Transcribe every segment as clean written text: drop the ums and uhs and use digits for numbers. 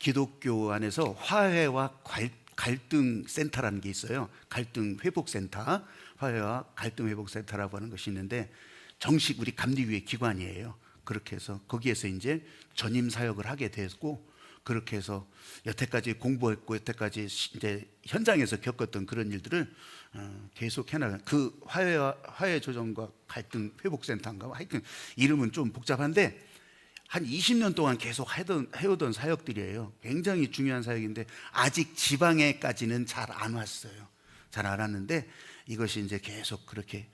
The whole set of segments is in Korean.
기독교 안에서 화해와 갈등 센터라는 게 있어요. 갈등 회복 센터, 화해와 갈등 회복 센터라고 하는 것이 있는데 정식 우리 감리교회 기관이에요. 그렇게 해서 거기에서 이제 전임 사역을 하게 됐고, 그렇게 해서 여태까지 공부했고 여태까지 이제 현장에서 겪었던 그런 일들을 계속 해나가. 그 화해 조정과 갈등 회복 센터인가, 하여튼 이름은 좀 복잡한데 한 20년 동안 계속 해오던 사역들이에요. 굉장히 중요한 사역인데 아직 지방에까지는 잘 안 왔어요. 잘 안 왔는데 이것이 이제 계속 그렇게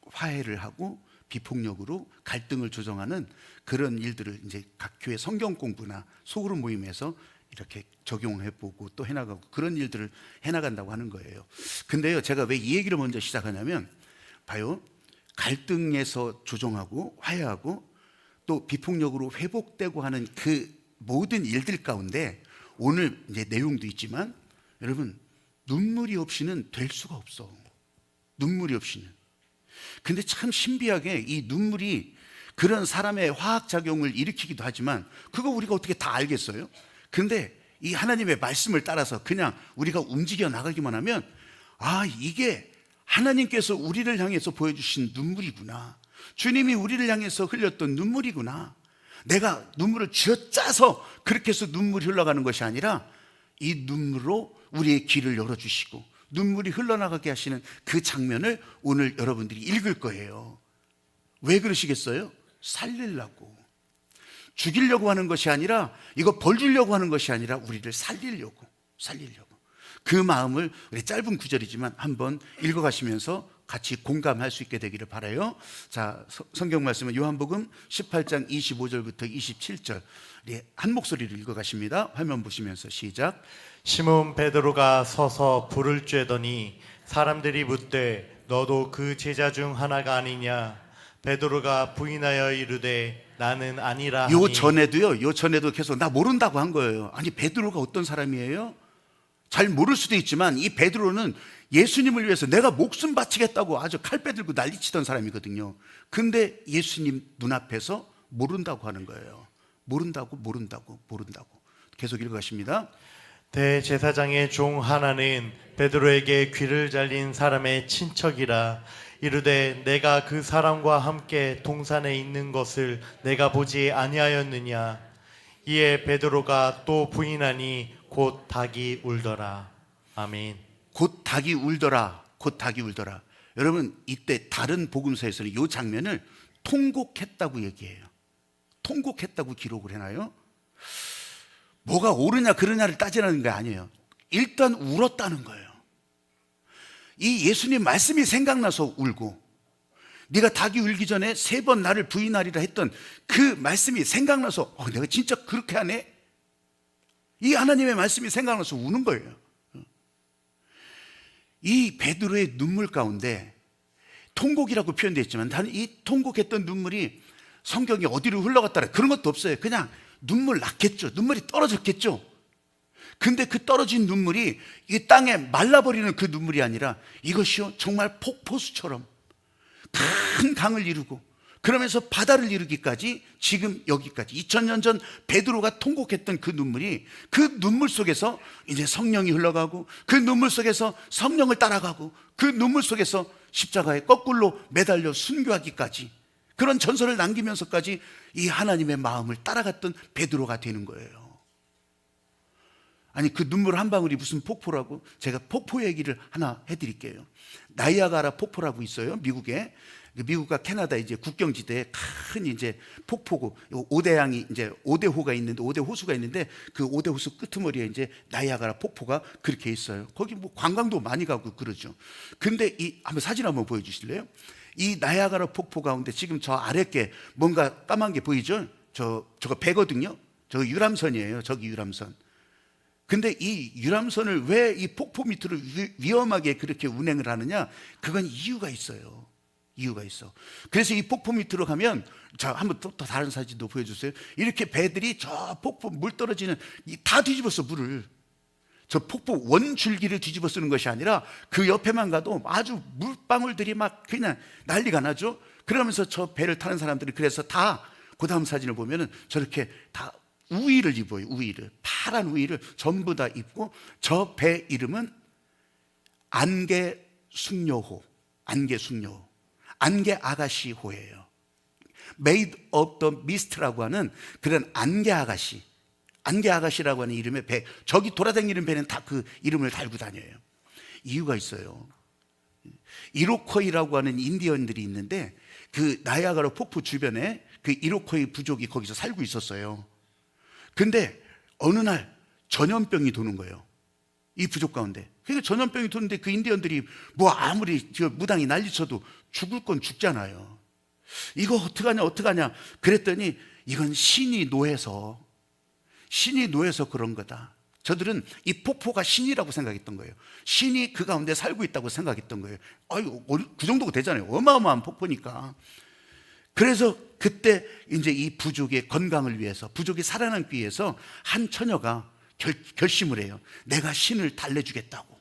화해를 하고 비폭력으로 갈등을 조정하는 그런 일들을 이제 각 교회 성경 공부나 소그룹 모임에서 이렇게 적용해보고 또 해나가고 그런 일들을 해나간다고 하는 거예요. 근데요, 제가 왜 이 얘기를 먼저 시작하냐면, 봐요, 갈등에서 조정하고 화해하고 또 비폭력으로 회복되고 하는 그 모든 일들 가운데 오늘 이제 내용도 있지만, 여러분, 눈물이 없이는 될 수가 없어. 눈물이 없이는. 근데 참 신비하게 이 눈물이 그런 사람의 화학작용을 일으키기도 하지만 그거 우리가 어떻게 다 알겠어요? 근데 이 하나님의 말씀을 따라서 그냥 우리가 움직여 나가기만 하면, 아, 이게 하나님께서 우리를 향해서 보여주신 눈물이구나, 주님이 우리를 향해서 흘렸던 눈물이구나, 내가 눈물을 쥐어짜서 그렇게 해서 눈물이 흘러가는 것이 아니라 이 눈물로 우리의 길을 열어주시고 눈물이 흘러나가게 하시는 그 장면을 오늘 여러분들이 읽을 거예요. 왜 그러시겠어요? 살리려고. 죽이려고 하는 것이 아니라, 이거 벌 주려고 하는 것이 아니라 우리를 살리려고. 그 마음을 우리 짧은 구절이지만 한번 읽어가시면서 같이 공감할 수 있게 되기를 바라요. 자, 성경 말씀은 요한복음 18장 25절부터 27절 한 목소리로 읽어가십니다. 화면 보시면서 시작. 시몬 베드로가 서서 불을 쬐더니 사람들이 묻되 너도 그 제자 중 하나가 아니냐? 베드로가 부인하여 이르되 나는 아니라 하니. 요 전에도 계속 나 모른다고 한 거예요. 아니, 베드로가 어떤 사람이에요? 잘 모를 수도 있지만 이 베드로는 예수님을 위해서 내가 목숨 바치겠다고 아주 칼 빼들고 난리치던 사람이거든요. 근데 예수님 눈앞에서 모른다고 하는 거예요. 모른다고. 계속 읽어가십니다. 대제사장의 종 하나는 베드로에게 귀를 잘린 사람의 친척이라 이르되 내가 그 사람과 함께 동산에 있는 것을 내가 보지 아니하였느냐? 이에 베드로가 또 부인하니 곧 닭이 울더라. 아멘. 곧 닭이 울더라. 여러분, 이때 다른 복음서에서는 이 장면을 통곡했다고 얘기해요. 통곡했다고 기록을 해놔요. 뭐가 옳으냐 그르냐를 따지라는 게 아니에요. 일단 울었다는 거예요. 이 예수님 말씀이 생각나서 울고, 네가 닭이 울기 전에 3번 나를 부인하리라 했던 그 말씀이 생각나서 내가 진짜 그렇게 하네? 이 하나님의 말씀이 생각나서 우는 거예요. 이 베드로의 눈물 가운데 통곡이라고 표현되어 있지만 나는 이 통곡했던 눈물이 성경이 어디로 흘러갔다라 그런 것도 없어요. 그냥 눈물 났겠죠. 눈물이 떨어졌겠죠. 근데 그 떨어진 눈물이 이 땅에 말라버리는 그 눈물이 아니라 이것이요, 정말 폭포수처럼 큰 강을 이루고 그러면서 바다를 이루기까지 지금 여기까지 2000년 전 베드로가 통곡했던 그 눈물이, 그 눈물 속에서 이제 성령이 흘러가고 그 눈물 속에서 성령을 따라가고 그 눈물 속에서 십자가에 거꾸로 매달려 순교하기까지, 그런 전설을 남기면서까지 이 하나님의 마음을 따라갔던 베드로가 되는 거예요. 아니, 그 눈물 한 방울이 무슨 폭포라고? 제가 폭포 얘기를 하나 해드릴게요. 나이아가라 폭포라고 있어요, 미국에. 미국과 캐나다 이제 국경지대에 큰 이제 폭포고, 5대양이 이제 5대호가 있는데, 5대 호수가 있는데 그 5대 호수 끄트머리에 이제 나이아가라 폭포가 그렇게 있어요. 거기 뭐 관광도 많이 가고 그러죠. 근데 한번 사진 한번 보여주실래요? 이 나이아가라 폭포 가운데 지금 저 아랫게 뭔가 까만 게 보이죠? 저거 배거든요. 저거 유람선이에요. 저기 유람선. 근데 이 유람선을 왜 이 폭포 밑으로 위험하게 그렇게 운행을 하느냐? 그건 이유가 있어요. 그래서 이 폭포 밑으로 가면, 자, 한번 또 다른 사진도 보여주세요. 이렇게 배들이 저 폭포 물 떨어지는 다 뒤집었어, 물을. 저 폭포 원줄기를 뒤집어 쓰는 것이 아니라 그 옆에만 가도 아주 물방울들이 막 그냥 난리가 나죠. 그러면서 저 배를 타는 사람들이 그래서 다 그 다음 사진을 보면은 저렇게 다 우의를 입어요. 우의를, 파란 우의를 전부 다 입고, 저 배 이름은 안개숙녀호, 안개숙녀호, 안개 아가씨호예요. Made of the Mist라고 하는 그런 안개 아가씨, 안개 아가씨라고 하는 이름의 배, 저기 돌아다니는 배는 다 그 이름을 달고 다녀요. 이유가 있어요. 이로코이라고 하는 인디언들이 있는데, 그 나이아가라 폭포 주변에 그 이로코이 부족이 거기서 살고 있었어요. 근데 어느 날 전염병이 도는 거예요, 이 부족 가운데. 그러니까 전염병이 도는데 그 인디언들이 뭐 아무리 저 무당이 난리쳐도 죽을 건 죽잖아요. 이거 어떡하냐 그랬더니 이건 신이 노해서 그런 거다. 저들은 이 폭포가 신이라고 생각했던 거예요. 신이 그 가운데 살고 있다고 생각했던 거예요. 아유, 그 정도가 되잖아요. 어마어마한 폭포니까. 그래서 그때 이제 이 부족의 건강을 위해서, 부족이 살아남기 위해서 한 처녀가 결심을 해요. 내가 신을 달래주겠다고.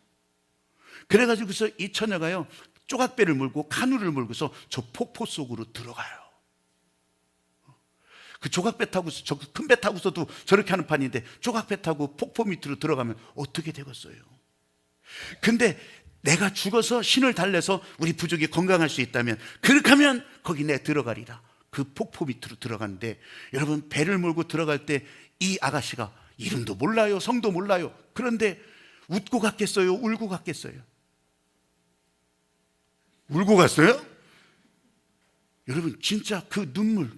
그래가지고서 이 처녀가요, 조각배를 물고 카누를 물고서 저 폭포 속으로 들어가요. 그 조각배 타고서, 저 큰 배 타고서도 저렇게 하는 판인데, 조각배 타고 폭포 밑으로 들어가면 어떻게 되겠어요? 근데 내가 죽어서 신을 달래서 우리 부족이 건강할 수 있다면, 그렇게 하면 거기 내 들어가리라. 그 폭포 밑으로 들어가는데, 여러분, 배를 몰고 들어갈 때 이 아가씨가 이름도 몰라요, 성도 몰라요. 그런데 웃고 갔겠어요, 울고 갔겠어요? 울고 갔어요? 여러분, 진짜 그 눈물.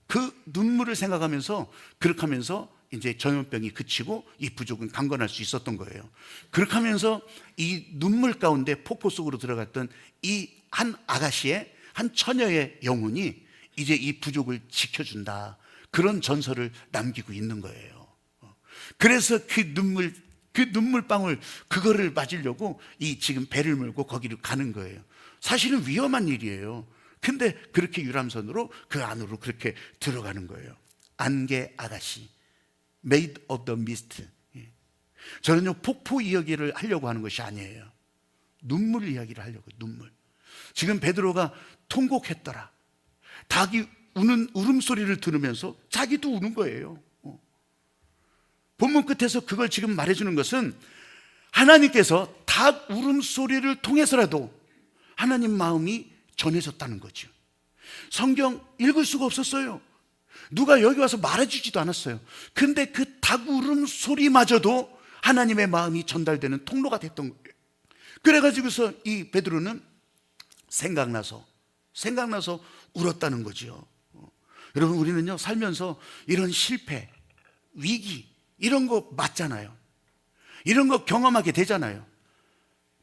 그 눈물을 생각하면서, 그렇게 하면서 이제 전염병이 그치고 이 부족은 강건할 수 있었던 거예요. 그렇게 하면서 이 눈물 가운데 폭포 속으로 들어갔던 이 한 아가씨의, 한 처녀의 영혼이 이제 이 부족을 지켜준다, 그런 전설을 남기고 있는 거예요. 그래서 그 눈물방울, 그거를 맞으려고 이 지금 배를 몰고 거기를 가는 거예요. 사실은 위험한 일이에요. 근데 그렇게 유람선으로 그 안으로 그렇게 들어가는 거예요. 안개 아가씨, Made of the Mist. 저는요, 폭포 이야기를 하려고 하는 것이 아니에요. 눈물 이야기를 하려고. 눈물. 지금 베드로가 통곡했더라. 닭이 우는 울음소리를 들으면서 자기도 우는 거예요. 본문 끝에서 그걸 지금 말해주는 것은, 하나님께서 닭 울음소리를 통해서라도 하나님 마음이 전해졌다는 거죠. 성경 읽을 수가 없었어요. 누가 여기 와서 말해주지도 않았어요. 근데 그 닭 울음소리마저도 하나님의 마음이 전달되는 통로가 됐던 거예요. 그래가지고서 이 베드로는 생각나서 울었다는 거죠. 여러분, 우리는요, 살면서 이런 실패, 위기, 이런 거 맞잖아요. 이런 거 경험하게 되잖아요.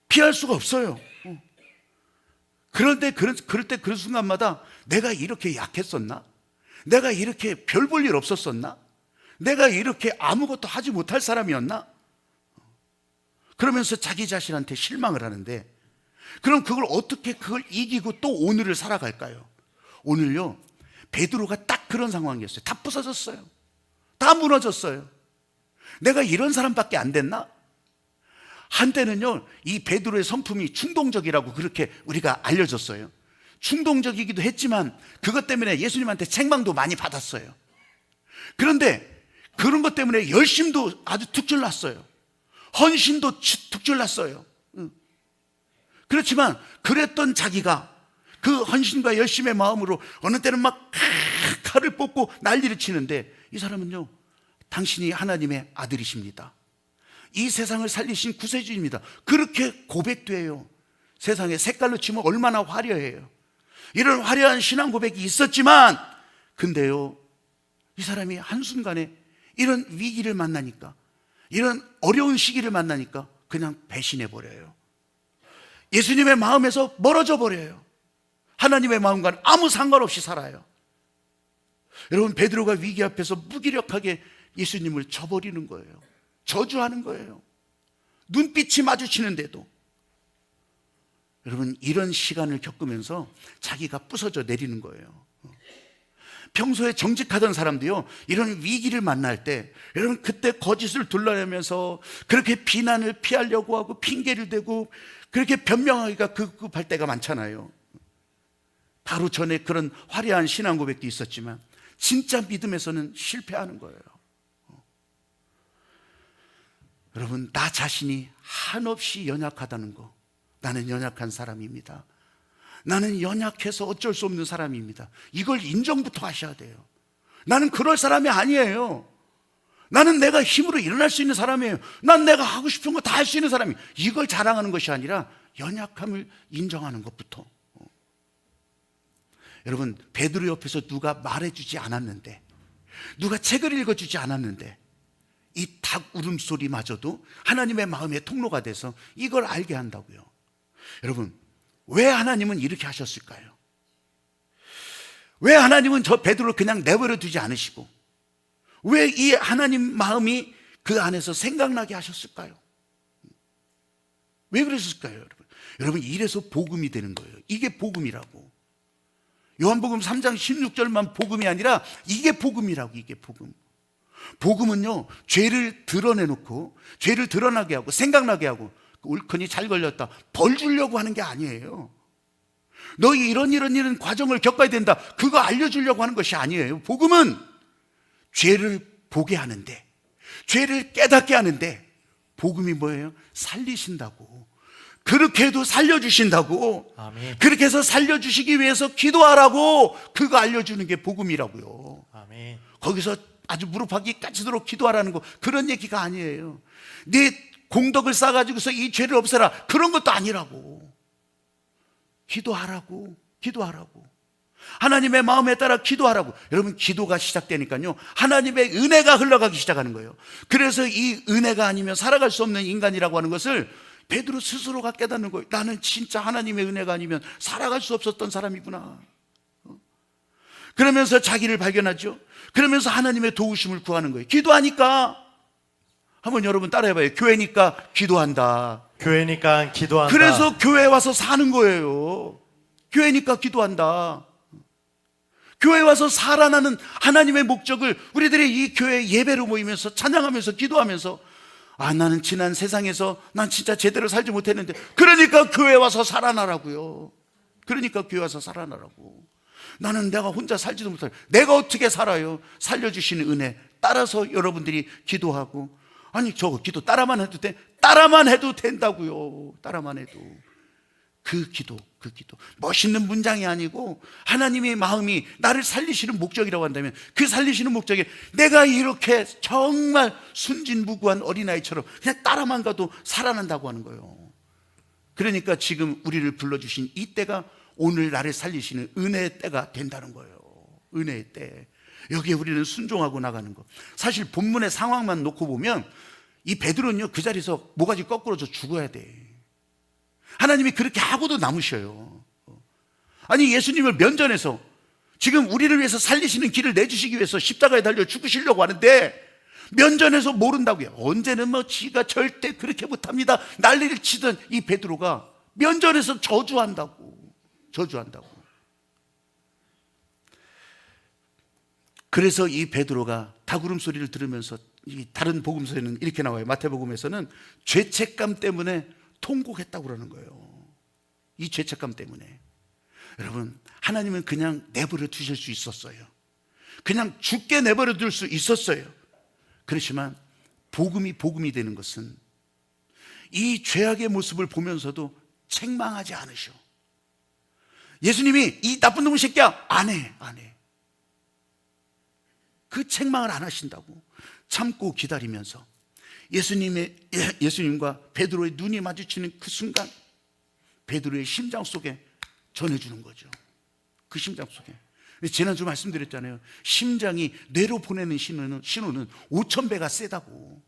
피할 수가 없어요. 그럴 때 그 순간마다 내가 이렇게 약했었나? 내가 이렇게 별 볼 일 없었었나? 내가 이렇게 아무것도 하지 못할 사람이었나? 그러면서 자기 자신한테 실망을 하는데, 그럼 그걸 이기고 또 오늘을 살아갈까요? 오늘요, 베드로가 딱 그런 상황이었어요. 다 부서졌어요. 다 무너졌어요. 내가 이런 사람밖에 안 됐나? 한때는요, 이 베드로의 성품이 충동적이라고 그렇게 우리가 알려졌어요. 충동적이기도 했지만 그것 때문에 예수님한테 책망도 많이 받았어요. 그런데 그런 것 때문에 열심도 아주 특출났어요. 헌신도 특출났어요. 그렇지만 그랬던 자기가 그 헌신과 열심의 마음으로 어느 때는 막 칼을 뽑고 난리를 치는데, 이 사람은요, 당신이 하나님의 아들이십니다, 이 세상을 살리신 구세주입니다, 그렇게 고백도 해요. 세상에 색깔로 치면 얼마나 화려해요. 이런 화려한 신앙 고백이 있었지만, 근데요, 이 사람이 한순간에 이런 위기를 만나니까, 이런 어려운 시기를 만나니까 그냥 배신해버려요. 예수님의 마음에서 멀어져 버려요. 하나님의 마음과는 아무 상관없이 살아요. 여러분, 베드로가 위기 앞에서 무기력하게 예수님을 저버리는 거예요. 저주하는 거예요. 눈빛이 마주치는데도. 여러분, 이런 시간을 겪으면서 자기가 부서져 내리는 거예요. 평소에 정직하던 사람도요, 이런 위기를 만날 때, 여러분, 그때 거짓을 둘러내면서 그렇게 비난을 피하려고 하고 핑계를 대고 그렇게 변명하기가 급급할 때가 많잖아요. 바로 전에 그런 화려한 신앙 고백도 있었지만, 진짜 믿음에서는 실패하는 거예요. 여러분, 나 자신이 한없이 연약하다는 거, 나는 연약한 사람입니다. 나는 연약해서 어쩔 수 없는 사람입니다. 이걸 인정부터 하셔야 돼요. 나는 그럴 사람이 아니에요. 나는 내가 힘으로 일어날 수 있는 사람이에요. 난 내가 하고 싶은 거 다 할 수 있는 사람이에요. 이걸 자랑하는 것이 아니라 연약함을 인정하는 것부터. 여러분, 베드로 옆에서 누가 말해주지 않았는데, 누가 책을 읽어주지 않았는데, 이 닭 울음소리마저도 하나님의 마음의 통로가 돼서 이걸 알게 한다고요. 여러분, 왜 하나님은 이렇게 하셨을까요? 왜 하나님은 저 베드로를 그냥 내버려 두지 않으시고, 왜 이 하나님 마음이 그 안에서 생각나게 하셨을까요? 왜 그랬을까요, 여러분? 여러분, 이래서 복음이 되는 거예요. 이게 복음이라고. 요한복음 3장 16절만 복음이 아니라 이게 복음이라고. 이게 복음. 복음은요, 죄를 드러내놓고 죄를 드러나게 하고 생각나게 하고, 옳거니 잘 걸렸다 벌 주려고 하는 게 아니에요. 너희 이런 과정을 겪어야 된다, 그거 알려주려고 하는 것이 아니에요. 복음은 죄를 보게 하는데, 죄를 깨닫게 하는데, 복음이 뭐예요? 살리신다고. 그렇게 해도 살려주신다고. 아멘. 그렇게 해서 살려주시기 위해서 기도하라고. 그거 알려주는 게 복음이라고요. 아멘. 거기서 아주 무릎하기 까지도록 기도하라는 거, 그런 얘기가 아니에요. 네 공덕을 쌓아가지고서 이 죄를 없애라, 그런 것도 아니라고. 기도하라고. 기도하라고. 하나님의 마음에 따라 기도하라고. 여러분, 기도가 시작되니까요, 하나님의 은혜가 흘러가기 시작하는 거예요. 그래서 이 은혜가 아니면 살아갈 수 없는 인간이라고 하는 것을 베드로 스스로가 깨닫는 거예요. 나는 진짜 하나님의 은혜가 아니면 살아갈 수 없었던 사람이구나. 그러면서 자기를 발견하죠. 그러면서 하나님의 도우심을 구하는 거예요. 기도하니까, 한번 여러분 따라해봐요. 교회니까 기도한다. 교회니까 기도한다. 그래서 교회에 와서 사는 거예요. 교회니까 기도한다. 교회에 와서 살아나는 하나님의 목적을 우리들의 이 교회 예배로 모이면서 찬양하면서 기도하면서, 아, 나는 지난 세상에서 난 진짜 제대로 살지 못했는데, 그러니까 교회에 와서 살아나라고요. 그러니까 교회 와서 살아나라고. 나는 내가 혼자 살지도 못해요. 내가 어떻게 살아요? 살려주시는 은혜 따라서 여러분들이 기도하고, 아니 저거 기도 따라만 해도 돼? 따라만 해도 된다고요. 따라만 해도. 그 기도 멋있는 문장이 아니고, 하나님의 마음이 나를 살리시는 목적이라고 한다면, 그 살리시는 목적이 내가 이렇게 정말 순진무구한 어린아이처럼 그냥 따라만 가도 살아난다고 하는 거예요. 그러니까 지금 우리를 불러주신 이 때가 오늘 나를 살리시는 은혜의 때가 된다는 거예요. 은혜의 때. 여기에 우리는 순종하고 나가는 거. 사실 본문의 상황만 놓고 보면 이 베드로는요, 그 자리에서 모가지 거꾸로져 죽어야 돼. 하나님이 그렇게 하고도 남으셔요. 아니, 예수님을 면전에서 지금 우리를 위해서 살리시는 길을 내주시기 위해서 십자가에 달려 죽으시려고 하는데, 면전에서 모른다고요. 언제는 뭐 지가 절대 그렇게 못합니다 난리를 치던 이 베드로가 면전에서 저주한다고. 그래서 이 베드로가 닭울음 소리를 들으면서, 이 다른 복음서에는 이렇게 나와요. 마태복음에서는 죄책감 때문에 통곡했다고 그러는 거예요. 이 죄책감 때문에. 여러분, 하나님은 그냥 내버려 두실 수 있었어요. 그냥 죽게 내버려 둘 수 있었어요. 그렇지만 복음이 되는 것은 이 죄악의 모습을 보면서도 책망하지 않으셔. 예수님이 이 나쁜 놈의 새끼야, 안 해. 그 책망을 안 하신다고. 참고 기다리면서 예수님과 베드로의 눈이 마주치는 그 순간, 베드로의 심장 속에 전해주는 거죠. 그 심장 속에. 지난주 말씀드렸잖아요. 심장이 뇌로 보내는 신호는 5,000배가 세다고.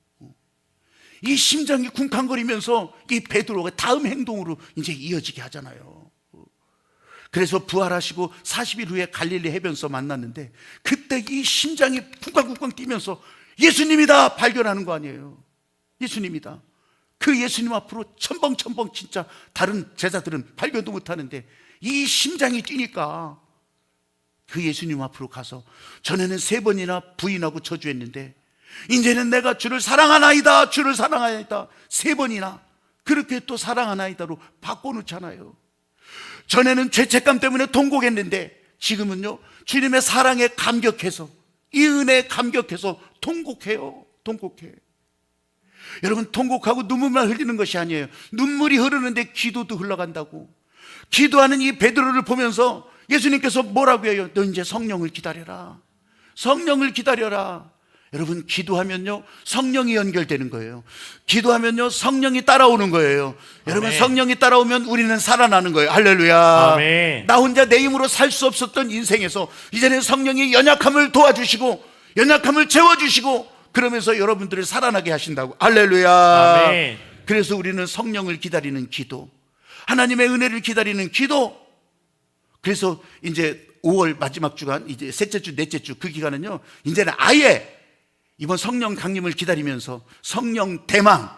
이 심장이 쿵쾅거리면서 이 베드로가 다음 행동으로 이제 이어지게 하잖아요. 그래서 부활하시고 40일 후에 갈릴리 해변서 만났는데, 그때 이 심장이 쿵쾅쿵쾅 뛰면서 예수님이다 발견하는 거 아니에요. 예수님이다. 그 예수님 앞으로 첨벙첨벙 진짜 다른 제자들은 발견도 못하는데, 이 심장이 뛰니까 그 예수님 앞으로 가서, 전에는 3번이나 부인하고 저주했는데 이제는 내가 주를 사랑하나이다, 주를 사랑하나이다 3번이나 그렇게 또 사랑하나이다로 바꿔놓잖아요. 전에는 죄책감 때문에 통곡했는데 지금은요 주님의 사랑에 감격해서, 이 은혜에 감격해서 통곡해요. 통곡해. 여러분, 통곡하고 눈물만 흘리는 것이 아니에요. 눈물이 흐르는데 기도도 흘러간다고. 기도하는 이 베드로를 보면서 예수님께서 뭐라고 해요? 너 이제 성령을 기다려라. 성령을 기다려라. 여러분, 기도하면요 성령이 연결되는 거예요. 기도하면요 성령이 따라오는 거예요. 여러분, 아멘. 성령이 따라오면 우리는 살아나는 거예요. 할렐루야. 아멘. 나 혼자 내 힘으로 살 수 없었던 인생에서 이제는 성령이 연약함을 도와주시고 연약함을 채워주시고 그러면서 여러분들을 살아나게 하신다고. 할렐루야. 아멘. 그래서 우리는 성령을 기다리는 기도, 하나님의 은혜를 기다리는 기도. 그래서 이제 5월 마지막 주간, 이제 셋째 주, 넷째 주 그 기간은요 이제는 아예 이번 성령 강림을 기다리면서 성령 대망,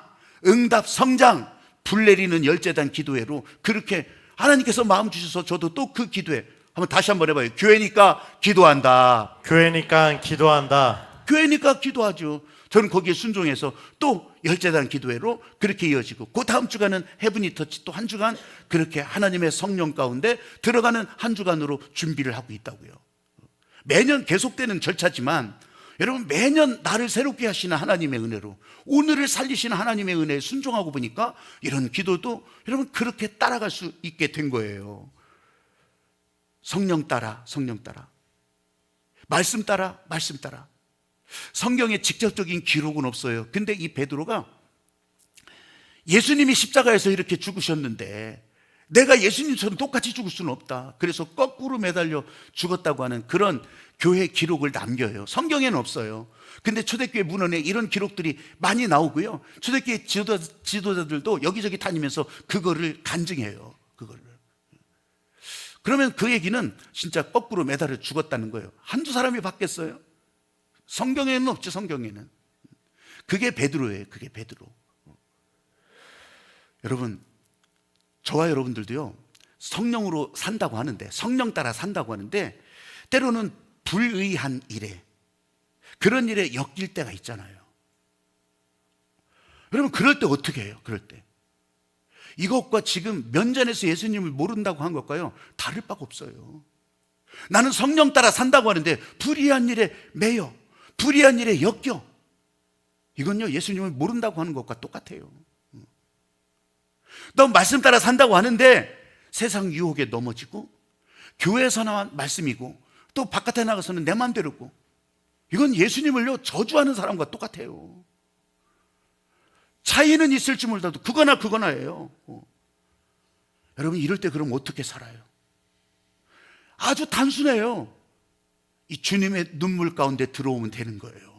응답, 성장, 불 내리는 열재단 기도회로 그렇게 하나님께서 마음 주셔서 저도 또 그 기도회 한번 다시 한번 해봐요. 교회니까 기도한다. 교회니까 기도한다. 교회니까 기도하죠. 저는 거기에 순종해서 또 열재단 기도회로 그렇게 이어지고, 그 다음 주간은 헤브니 터치, 또 한 주간 그렇게 하나님의 성령 가운데 들어가는 한 주간으로 준비를 하고 있다고요. 매년 계속되는 절차지만 여러분, 매년 나를 새롭게 하시는 하나님의 은혜로, 오늘을 살리시는 하나님의 은혜에 순종하고 보니까 이런 기도도 여러분 그렇게 따라갈 수 있게 된 거예요. 성령 따라, 성령 따라, 말씀 따라, 말씀 따라. 성경에 직접적인 기록은 없어요. 근데 이 베드로가 예수님이 십자가에서 이렇게 죽으셨는데 내가 예수님처럼 똑같이 죽을 수는 없다. 그래서 거꾸로 매달려 죽었다고 하는 그런 교회 기록을 남겨요. 성경에는 없어요. 근데 초대교회 문헌에 이런 기록들이 많이 나오고요. 초대교회 지도자들도 여기저기 다니면서 그거를 간증해요. 그거를. 그러면 그 얘기는 진짜 거꾸로 매달려 죽었다는 거예요. 한두 사람이 받겠어요? 성경에는 없죠. 성경에는. 그게 베드로예요. 그게 베드로. 여러분, 저와 여러분들도요 성령으로 산다고 하는데, 성령 따라 산다고 하는데 때로는 불의한 일에, 그런 일에 엮일 때가 있잖아요. 여러분, 그럴 때 어떻게 해요? 그럴 때 이것과 지금 면전에서 예수님을 모른다고 한 것과요 다를 바가 없어요. 나는 성령 따라 산다고 하는데 불의한 일에 매여, 불의한 일에 엮여. 이건요 예수님을 모른다고 하는 것과 똑같아요. 너 말씀 따라 산다고 하는데 세상 유혹에 넘어지고, 교회에서 나온 말씀이고 또 바깥에 나가서는 내 맘대로고, 이건 예수님을요 저주하는 사람과 똑같아요. 차이는 있을지 몰라도 그거나예요. 여러분, 이럴 때 그럼 어떻게 살아요? 아주 단순해요. 이 주님의 눈물 가운데 들어오면 되는 거예요.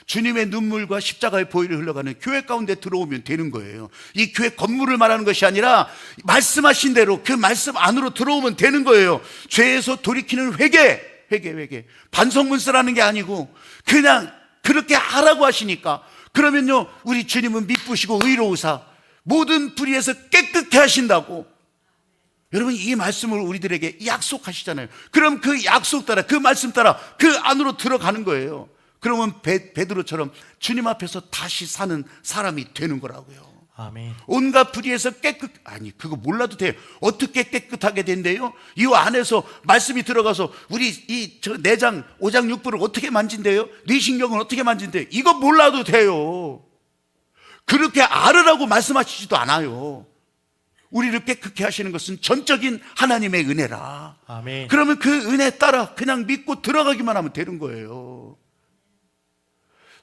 주님의 눈물과 십자가의 보혈이 흘러가는 교회 가운데 들어오면 되는 거예요. 이 교회 건물을 말하는 것이 아니라 말씀하신 대로 그 말씀 안으로 들어오면 되는 거예요. 죄에서 돌이키는 회개. 반성문 쓰라는 게 아니고 그냥 그렇게 하라고 하시니까, 그러면요 우리 주님은 미쁘시고 의로우사 모든 불의에서 깨끗게 하신다고. 여러분, 이 말씀을 우리들에게 약속하시잖아요. 그럼 그 약속 따라, 그 말씀 따라 그 안으로 들어가는 거예요. 그러면 베드로처럼 주님 앞에서 다시 사는 사람이 되는 거라고요. 아멘. 온갖 불의에서 아니 그거 몰라도 돼요. 어떻게 깨끗하게 된대요? 이 안에서 말씀이 들어가서 우리 이 내장 5장 6부를 어떻게 만진대요? 뇌신경을 어떻게 만진대요? 이거 몰라도 돼요. 그렇게 알으라고 말씀하시지도 않아요. 우리를 깨끗게 하시는 것은 전적인 하나님의 은혜라. 아멘. 그러면 그 은혜 따라 그냥 믿고 들어가기만 하면 되는 거예요.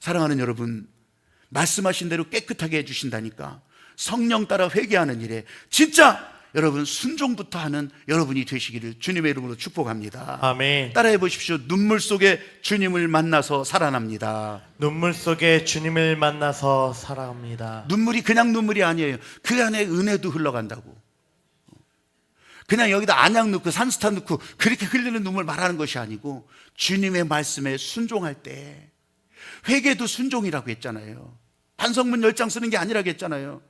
사랑하는 여러분, 말씀하신 대로 깨끗하게 해주신다니까 성령 따라 회개하는 일에 진짜 여러분 순종부터 하는 여러분이 되시기를 주님의 이름으로 축복합니다. 아멘. 따라해 보십시오. 눈물 속에 주님을 만나서 살아납니다. 눈물 속에 주님을 만나서 살아갑니다. 눈물이 그냥 눈물이 아니에요. 그 안에 은혜도 흘러간다고. 그냥 여기다 안약 넣고 산스탄 넣고 그렇게 흘리는 눈물 말하는 것이 아니고, 주님의 말씀에 순종할 때, 회개도 순종이라고 했잖아요. 반성문 10장 쓰는 게 아니라고 했잖아요.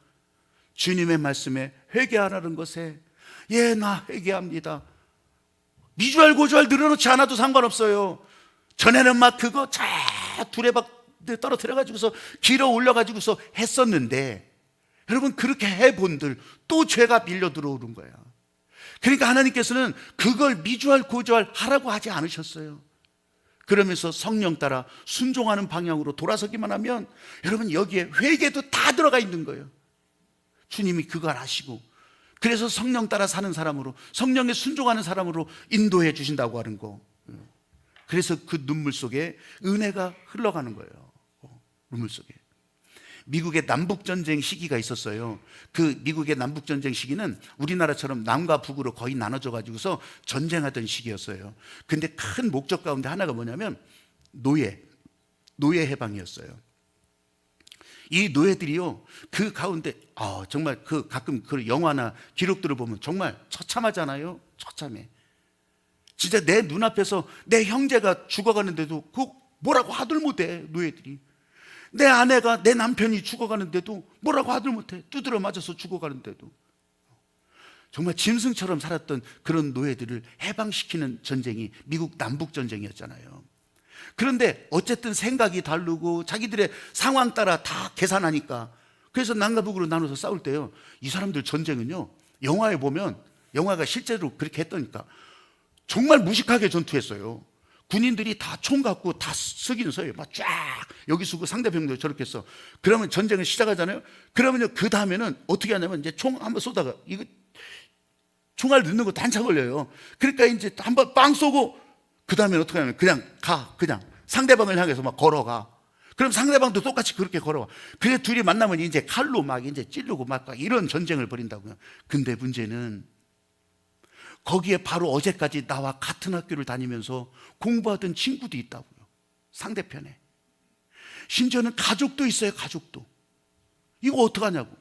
주님의 말씀에 회개하라는 것에 나 회개합니다. 미주알 고주알 늘어놓지 않아도 상관없어요. 전에는 막 그거 쫙 두레박 떨어뜨려가지고서 길어 올려가지고서 했었는데, 여러분 그렇게 해본들 또 죄가 밀려 들어오는 거야. 그러니까 하나님께서는 그걸 미주알 고주알 하라고 하지 않으셨어요. 그러면서 성령 따라 순종하는 방향으로 돌아서기만 하면 여러분 여기에 회개도 다 들어가 있는 거예요. 주님이 그걸 아시고 그래서 성령 따라 사는 사람으로, 성령에 순종하는 사람으로 인도해 주신다고 하는 거. 그래서 그 눈물 속에 은혜가 흘러가는 거예요. 눈물 속에. 미국의 남북전쟁 시기가 있었어요. 그 미국의 남북전쟁 시기는 우리나라처럼 남과 북으로 거의 나눠져 가지고서 전쟁하던 시기였어요. 근데 큰 목적 가운데 하나가 뭐냐면 노예 해방이었어요. 이 노예들이요, 그 가운데 정말 그 가끔 그 영화나 기록들을 보면 정말 처참하잖아요. 처참해. 진짜 내 눈앞에서 내 형제가 죽어가는데도 그 뭐라고 하들 못해. 노예들이. 내 아내가, 내 남편이 죽어가는데도 뭐라고 하들 못해. 두드려 맞아서 죽어가는데도. 정말 짐승처럼 살았던 그런 노예들을 해방시키는 전쟁이 미국 남북전쟁이었잖아요. 그런데 어쨌든 생각이 다르고 자기들의 상황 따라 다 계산하니까, 그래서 남과 북으로 나눠서 싸울 때요, 이 사람들 전쟁은요, 영화에 보면, 영화가 실제로 그렇게 했다니까 정말 무식하게 전투했어요. 군인들이 다 총 갖고 다 서기는 서요. 막 쫙 여기 서고 상대편도 저렇게 써. 그러면 전쟁을 시작하잖아요. 그러면요, 그 다음에는 어떻게 하냐면 이제 총 한번 쏘다가 이거 총알 넣는 것도 한참 걸려요. 그러니까 이제 한번 빵 쏘고 그 다음에는 어떻게 하냐면 그냥 상대방을 향해서 막 걸어가. 그럼 상대방도 똑같이 그렇게 걸어와. 그래 둘이 만나면 이제 칼로 막 이제 찌르고 막 이런 전쟁을 벌인다고요. 근데 문제는 거기에 바로 어제까지 나와 같은 학교를 다니면서 공부하던 친구도 있다고요. 상대편에. 심지어는 가족도 있어요. 가족도. 이거 어떡하냐고.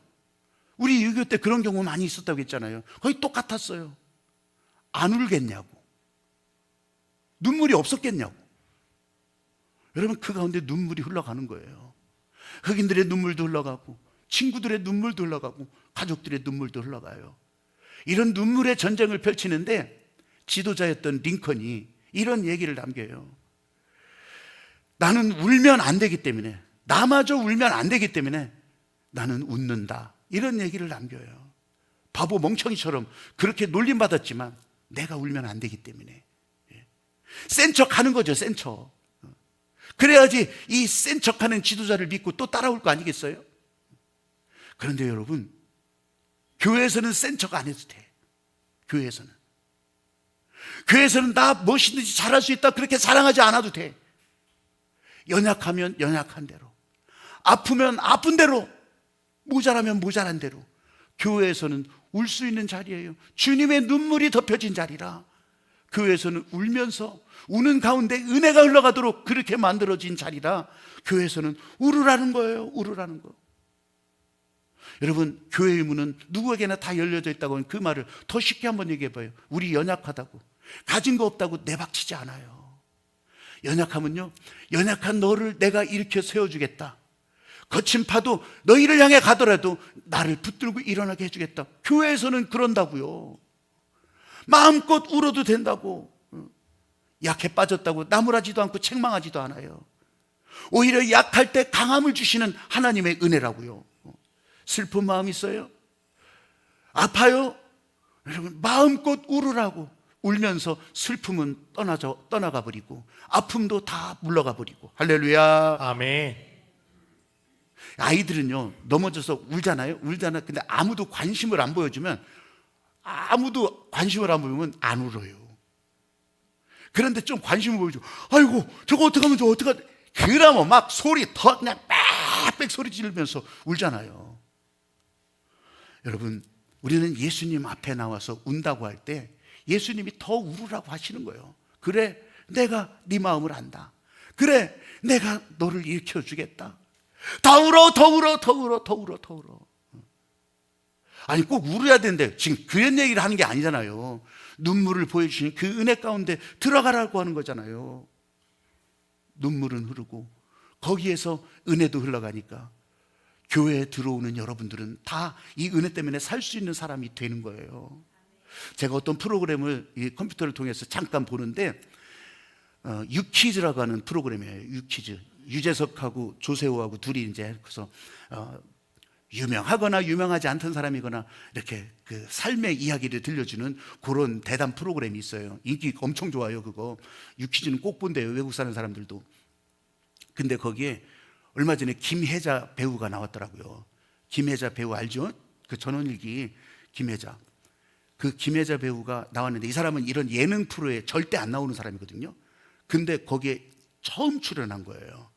우리 6.25 때 그런 경우 많이 있었다고 했잖아요. 거의 똑같았어요. 안 울겠냐고. 눈물이 없었겠냐고. 여러분, 그 가운데 눈물이 흘러가는 거예요. 흑인들의 눈물도 흘러가고 친구들의 눈물도 흘러가고 가족들의 눈물도 흘러가요. 이런 눈물의 전쟁을 펼치는데 지도자였던 링컨이 이런 얘기를 남겨요. 나는 울면 안 되기 때문에, 나마저 울면 안 되기 때문에 나는 웃는다. 이런 얘기를 남겨요. 바보 멍청이처럼 그렇게 놀림받았지만 내가 울면 안 되기 때문에. 센 척 하는 거죠. 센 척. 그래야지 이 센 척하는 지도자를 믿고 또 따라올 거 아니겠어요? 그런데 여러분, 교회에서는 센 척 안 해도 돼. 교회에서는 나 무엇이든지 잘할 수 있다 그렇게 자랑하지 않아도 돼. 연약하면 연약한 대로, 아프면 아픈 대로, 모자라면 모자란 대로. 교회에서는 울 수 있는 자리예요. 주님의 눈물이 덮여진 자리라. 교회에서는 울면서 우는 가운데 은혜가 흘러가도록 그렇게 만들어진 자리라. 교회에서는 울으라는 거예요. 울으라는 거. 여러분, 교회의 문은 누구에게나 다 열려져 있다고 하면 그 말을 더 쉽게 한번 얘기해 봐요. 우리 연약하다고, 가진 거 없다고 내박치지 않아요. 연약하면요, 연약한 너를 내가 일으켜 세워주겠다. 거친 파도 너희를 향해 가더라도 나를 붙들고 일어나게 해주겠다. 교회에서는 그런다고요. 마음껏 울어도 된다고. 약해 빠졌다고 나무라지도 않고 책망하지도 않아요. 오히려 약할 때 강함을 주시는 하나님의 은혜라고요. 슬픈 마음 있어요? 아파요? 여러분, 마음껏 울으라고. 울면서 슬픔은 떠나가 버리고 아픔도 다 물러가 버리고. 할렐루야. 아멘. 아이들은요, 넘어져서 울잖아요. 근데 아무도 관심을 안 보여주면 안 울어요. 그런데 좀 관심을 보여주고, 아이고 저거 어떡하면 좋아, 어떡하지? 그러면 막 소리 더 그냥 빽빽 소리 지르면서 울잖아요. 여러분, 우리는 예수님 앞에 나와서 운다고 할 때 예수님이 더 울으라고 하시는 거예요. 그래, 내가 네 마음을 안다. 그래, 내가 너를 일으켜주겠다. 더 울어, 더 울어, 더 울어, 더 울어, 더 울어. 아니, 꼭 울어야 되는데 지금 그런 얘기를 하는 게 아니잖아요. 눈물을 보여주시는 그 은혜 가운데 들어가라고 하는 거잖아요. 눈물은 흐르고 거기에서 은혜도 흘러가니까 교회에 들어오는 여러분들은 다 이 은혜 때문에 살 수 있는 사람이 되는 거예요. 제가 어떤 프로그램을 이 컴퓨터를 통해서 잠깐 보는데 유퀴즈라고 하는 프로그램이에요. 유퀴즈. 유재석하고 조세호하고 둘이 이제 그래서 유명하거나 유명하지 않던 사람이거나 이렇게 그 삶의 이야기를 들려주는 그런 대담 프로그램이 있어요. 인기 엄청 좋아요. 그거 유퀴즈는 꼭 본대요, 외국 사는 사람들도. 근데 거기에 얼마 전에 김혜자 배우가 나왔더라고요. 김혜자 배우 알죠? 그 전원일기 김혜자. 그 김혜자 배우가 나왔는데 이 사람은 이런 예능 프로에 절대 안 나오는 사람이거든요. 근데 거기에 처음 출연한 거예요.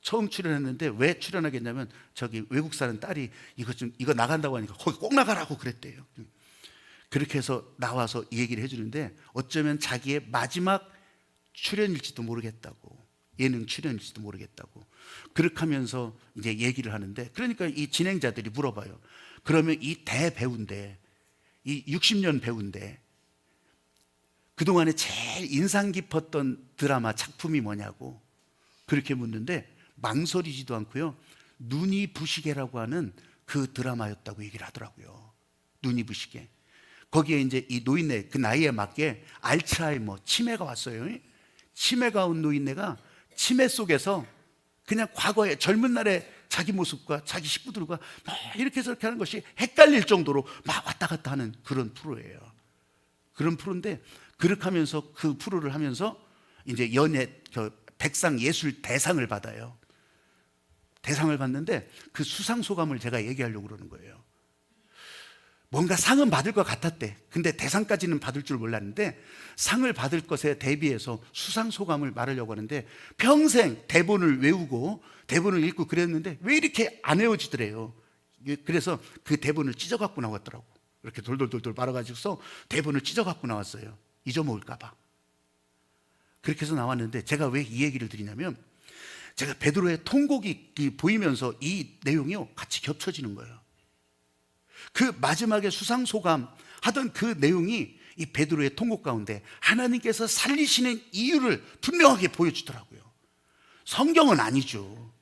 처음 출연했는데 왜 출연하겠냐면 저기 외국 사는 딸이 이거 나간다고 하니까 거기 꼭 나가라고 그랬대요. 그렇게 해서 나와서 이 얘기를 해주는데 어쩌면 자기의 마지막 출연일지도 모르겠다고, 예능 출연일지도 모르겠다고 그렇게 하면서 이제 얘기를 하는데, 그러니까 이 진행자들이 물어봐요. 그러면 이 대배우인데, 이 60년 배우인데 그동안에 제일 인상 깊었던 드라마 작품이 뭐냐고 그렇게 묻는데 망설이지도 않고요, 눈이 부시게라고 하는 그 드라마였다고 얘기를 하더라고요. 눈이 부시게. 거기에 이제 이 노인네 그 나이에 맞게 알츠하이머, 치매가 왔어요. 치매가 온 노인네가 치매 속에서 그냥 과거에 젊은 날에 자기 모습과 자기 식구들과 막 이렇게 저렇게 하는 것이 헷갈릴 정도로 막 왔다 갔다 하는 그런 프로예요. 그런 프로인데 그렇게 하면서 그 프로를 하면서 이제 백상 예술 대상을 받아요. 대상을 받는데 그 수상 소감을 제가 얘기하려고 그러는 거예요. 뭔가 상은 받을 것 같았대. 근데 대상까지는 받을 줄 몰랐는데 상을 받을 것에 대비해서 수상 소감을 말하려고 하는데 평생 대본을 외우고 대본을 읽고 그랬는데 왜 이렇게 안 외워지더래요. 그래서 그 대본을 찢어갖고 나왔더라고. 이렇게 돌돌돌돌 말아가지고서 대본을 찢어갖고 나왔어요. 잊어먹을까 봐. 그렇게 해서 나왔는데 제가 왜 이 얘기를 드리냐면 제가 베드로의 통곡이 보이면서 이 내용이 같이 겹쳐지는 거예요. 그 마지막에 수상소감 하던 그 내용이 이 베드로의 통곡 가운데 하나님께서 살리시는 이유를 분명하게 보여주더라고요. 성경은 아니죠.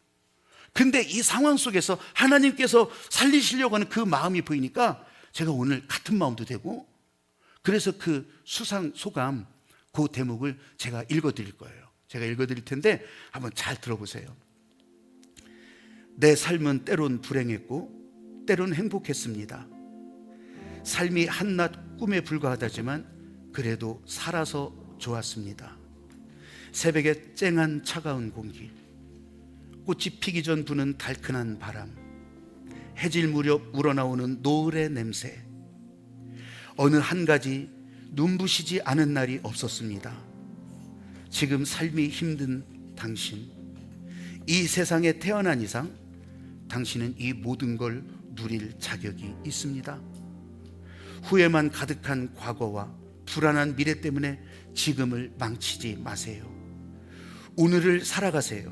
근데 이 상황 속에서 하나님께서 살리시려고 하는 그 마음이 보이니까 제가 오늘 같은 마음도 되고, 그래서 그 수상소감 그 대목을 제가 읽어드릴 거예요. 제가 읽어드릴 텐데 한번 잘 들어보세요. 내 삶은 때론 불행했고 때론 행복했습니다. 삶이 한낱 꿈에 불과하다지만 그래도 살아서 좋았습니다. 새벽에 쨍한 차가운 공기, 꽃이 피기 전 부는 달큰한 바람, 해질 무렵 우러나오는 노을의 냄새, 어느 한 가지 눈부시지 않은 날이 없었습니다. 지금 삶이 힘든 당신, 이 세상에 태어난 이상 당신은 이 모든 걸 누릴 자격이 있습니다. 후회만 가득한 과거와 불안한 미래 때문에 지금을 망치지 마세요. 오늘을 살아가세요.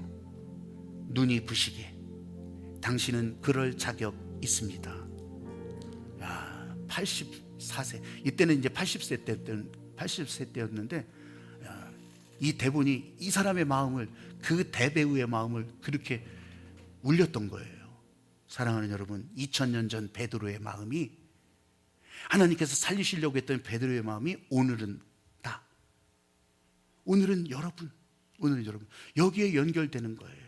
눈이 부시게. 당신은 그럴 자격 있습니다. 야, 84세. 이때는 이제 80세 때였는데 이 대본이 이 사람의 마음을, 그 대배우의 마음을 그렇게 울렸던 거예요. 사랑하는 여러분, 2000년 전 베드로의 마음이, 하나님께서 살리시려고 했던 베드로의 마음이 오늘은 나, 오늘은 여러분, 여기에 연결되는 거예요.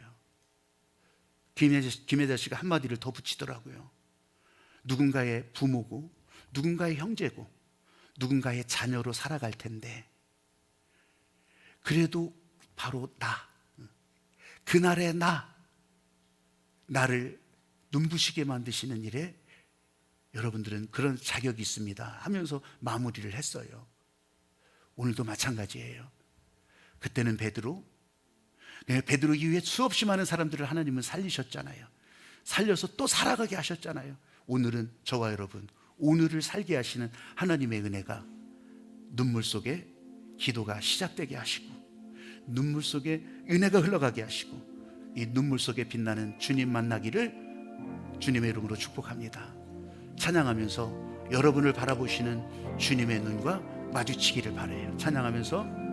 김혜자 씨가 한마디를 더 붙이더라고요. 누군가의 부모고 누군가의 형제고 누군가의 자녀로 살아갈 텐데 그래도 바로 그날의 나를 눈부시게 만드시는 일에 여러분들은 그런 자격이 있습니다 하면서 마무리를 했어요. 오늘도 마찬가지예요. 그때는 베드로 이후에 수없이 많은 사람들을 하나님은 살리셨잖아요. 살려서 또 살아가게 하셨잖아요. 오늘은 저와 여러분, 오늘을 살게 하시는 하나님의 은혜가 눈물 속에 기도가 시작되게 하시고, 눈물 속에 은혜가 흘러가게 하시고, 이 눈물 속에 빛나는 주님 만나기를 주님의 이름으로 축복합니다. 찬양하면서 여러분을 바라보시는 주님의 눈과 마주치기를 바라요. 찬양하면서